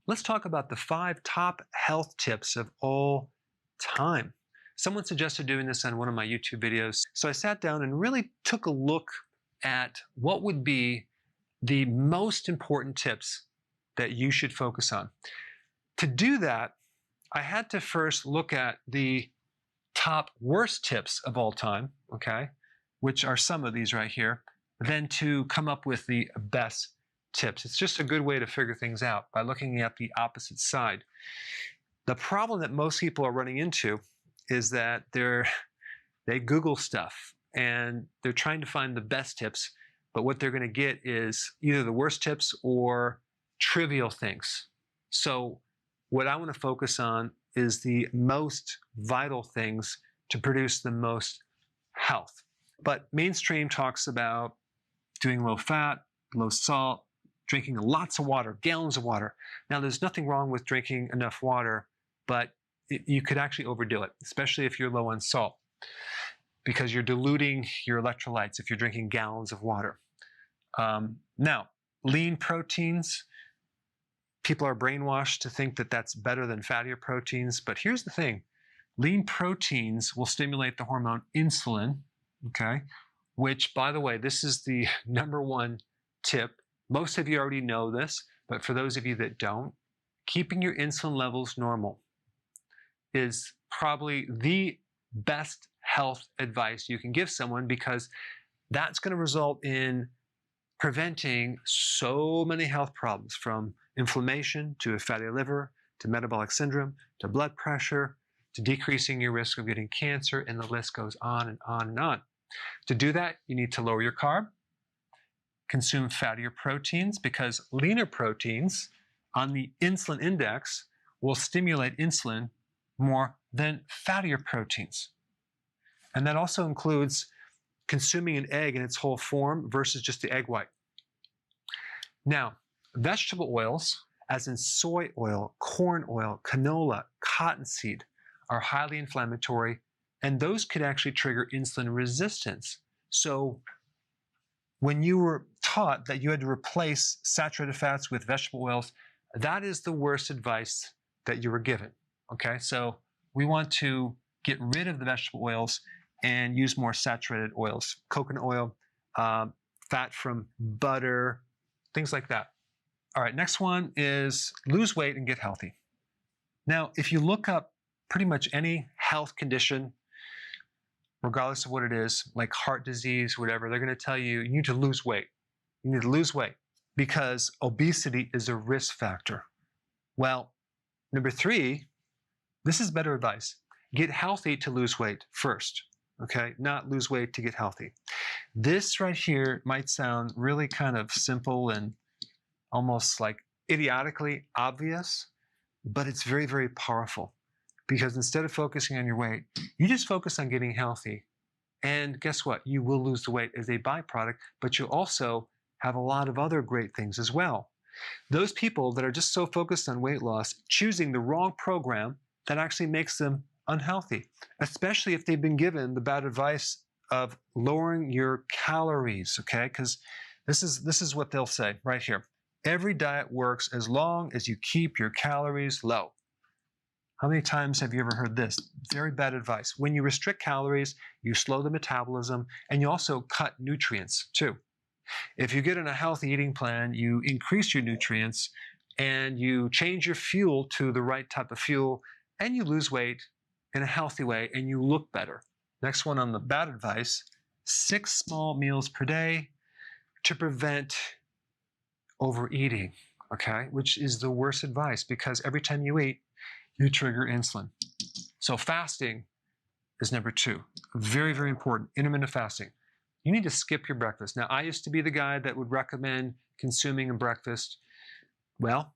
let's talk about the 5 top health tips of all time. Someone suggested doing this on one of my YouTube videos. So I sat down and really took a look at what would be the most important tips that you should focus on. To do that, I had to first look at the top worst tips of all time, okay, which are some of these right here, then to come up with the best tips. It's just a good way to figure things out by looking at the opposite side. The problem that most people are running into is that they Google stuff and they're trying to find the best tips, but what they're going to get is either the worst tips or trivial things. So what I want to focus on is the most vital things to produce the most health. But mainstream talks about doing low fat, low salt, drinking lots of water, gallons of water. Now, there's nothing wrong with drinking enough water, but you could actually overdo it, especially if you're low on salt, because you're diluting your electrolytes if you're drinking gallons of water. Now, lean proteins, people are brainwashed to think that that's better than fattier proteins, but here's the thing. Lean proteins will stimulate the hormone insulin, okay? Which, by the way, this is the #1 tip. Most of you already know this, but for those of you that don't, keeping your insulin levels normal is probably the best health advice you can give someone, because that's going to result in preventing so many health problems, from inflammation to a fatty liver to metabolic syndrome to blood pressure to decreasing your risk of getting cancer, and the list goes on and on and on. To do that, you need to lower your carb, consume fattier proteins, because leaner proteins on the insulin index will stimulate insulin more than fattier proteins. And that also includes consuming an egg in its whole form versus just the egg white. Now, vegetable oils, as in soy oil, corn oil, canola, cottonseed, are highly inflammatory, and those could actually trigger insulin resistance. So when you were taught that you had to replace saturated fats with vegetable oils, that is the worst advice that you were given, okay? So we want to get rid of the vegetable oils and use more saturated oils, coconut oil, fat from butter, things like that. All right, next one is lose weight and get healthy. Now, if you look up pretty much any health condition, regardless of what it is, like heart disease, whatever, they're going to tell you, you need to lose weight. You need to lose weight because obesity is a risk factor. Well, #3, this is better advice. Get healthy to lose weight first, okay? Not lose weight to get healthy. This right here might sound really kind of simple and almost like idiotically obvious, but it's very, very powerful, because instead of focusing on your weight, you just focus on getting healthy. And guess what? You will lose the weight as a byproduct, but you'll also have a lot of other great things as well. Those people that are just so focused on weight loss, choosing the wrong program, that actually makes them unhealthy, especially if they've been given the bad advice of lowering your calories, okay? Because this is what they'll say right here. Every diet works as long as you keep your calories low. How many times have you ever heard this? Very bad advice. When you restrict calories, you slow the metabolism, and you also cut nutrients too. If you get on a healthy eating plan, you increase your nutrients, and you change your fuel to the right type of fuel, and you lose weight in a healthy way, and you look better. Next one on the bad advice, 6 small meals per day to prevent overeating, okay? Which is the worst advice, because every time you eat, you trigger insulin. So fasting is #2. Very, very important, intermittent fasting. You need to skip your breakfast. Now, I used to be the guy that would recommend consuming a breakfast. Well,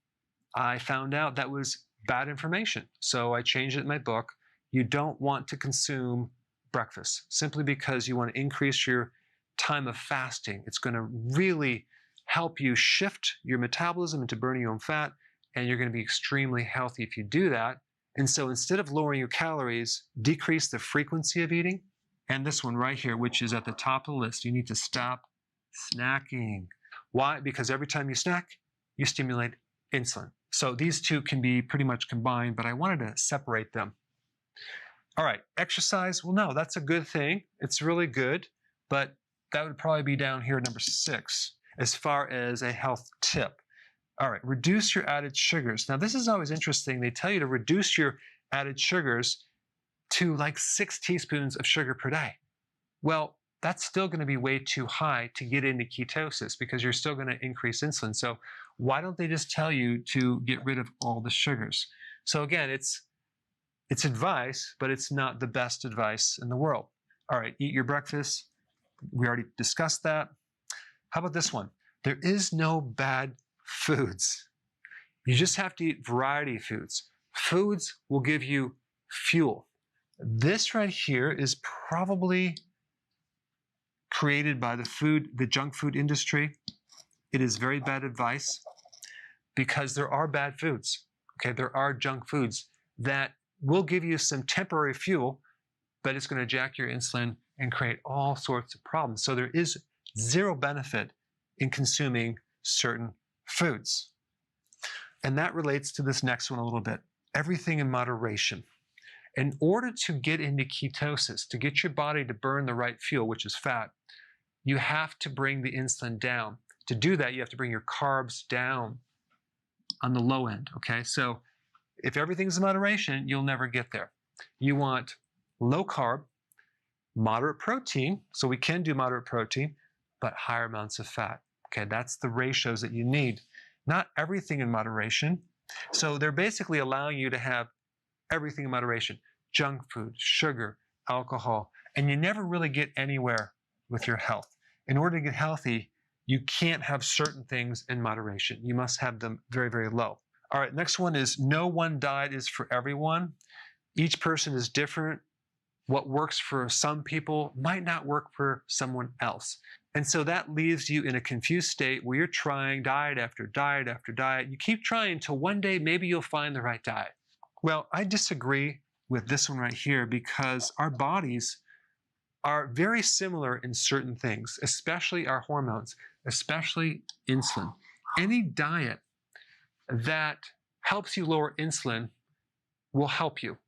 I found out that was bad information, so I changed it in my book. You don't want to consume breakfast simply because you want to increase your time of fasting. It's going to really help you shift your metabolism into burning your own fat, and you're going to be extremely healthy if you do that. And so instead of lowering your calories, decrease the frequency of eating. And this one right here, which is at the top of the list, you need to stop snacking. Why? Because every time you snack, you stimulate insulin. So these two can be pretty much combined, but I wanted to separate them. All right, exercise. Well, no, that's a good thing. It's really good, but that would probably be down here at number 6 as far as a health tip. All right, reduce your added sugars. Now, this is always interesting. They tell you to reduce your added sugars to like 6 teaspoons of sugar per day. Well, that's still going to be way too high to get into ketosis because you're still going to increase insulin. So why don't they just tell you to get rid of all the sugars? So again, it's advice, but it's not the best advice in the world. All right, eat your breakfast. We already discussed that. How about this one? There is no bad foods. You just have to eat variety of foods. Foods will give you fuel. This right here is probably created by the junk food industry. It is very bad advice because there are bad foods. Okay, there are junk foods that will give you some temporary fuel, but it's going to jack your insulin and create all sorts of problems. So there is zero benefit in consuming certain foods. And that relates to this next one a little bit. Everything in moderation. In order to get into ketosis, to get your body to burn the right fuel, which is fat, you have to bring the insulin down. To do that, you have to bring your carbs down on the low end, okay? So if everything's in moderation, you'll never get there. You want low carb, moderate protein, so we can do moderate protein, but higher amounts of fat. Okay, that's the ratios that you need. Not everything in moderation. So they're basically allowing you to have everything in moderation. Junk food, sugar, alcohol, and you never really get anywhere with your health. In order to get healthy, you can't have certain things in moderation. You must have them very, very low. All right, next one is no one diet is for everyone. Each person is different. What works for some people might not work for someone else. And so that leaves you in a confused state where you're trying diet after diet after diet. You keep trying until one day maybe you'll find the right diet. Well, I disagree with this one right here because our bodies are very similar in certain things, especially our hormones, especially insulin. Any diet that helps you lower insulin will help you.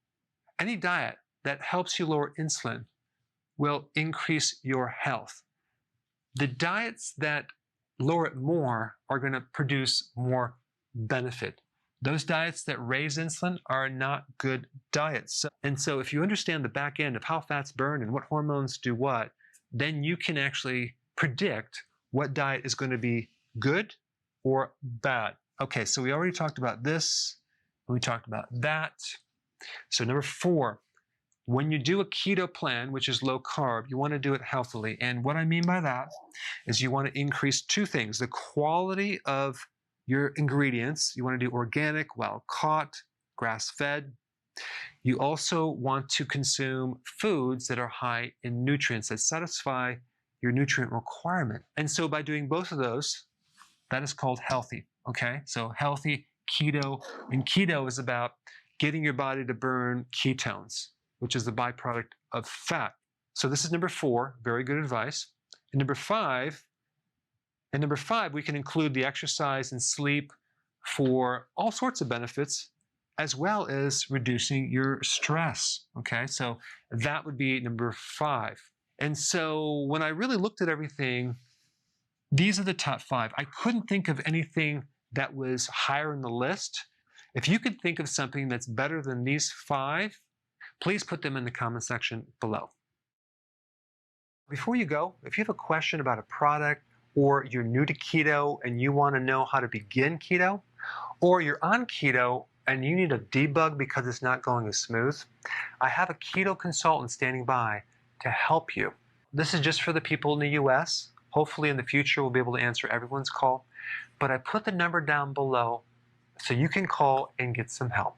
Any diet that helps you lower insulin will increase your health. The diets that lower it more are going to produce more benefit. Those diets that raise insulin are not good diets. And so if you understand the back end of how fat's burned and what hormones do what, then you can actually predict what diet is going to be good or bad. Okay, so we already talked about this, and we talked about that. So number 4, when you do a keto plan, which is low carb, you want to do it healthily. And what I mean by that is you want to increase 2 things. The quality of your ingredients. You want to do organic, wild-caught, grass-fed. You also want to consume foods that are high in nutrients, that satisfy your nutrient requirement. And so by doing both of those, that is called healthy, okay? So healthy, keto, and keto is about getting your body to burn ketones, which is the byproduct of fat. So this is number 4, very good advice. And number 5, we can include the exercise and sleep for all sorts of benefits, as well as reducing your stress, okay? So that would be number 5. And so when I really looked at everything, these are the top 5. I couldn't think of anything that was higher in the list. If you could think of something that's better than these 5, please put them in the comment section below. Before you go, if you have a question about a product, or you're new to keto and you want to know how to begin keto, or you're on keto and you need a debug because it's not going as smooth, I have a keto consultant standing by to help you. This is just for the people in the US. Hopefully in the future we'll be able to answer everyone's call, but I put the number down below so you can call and get some help.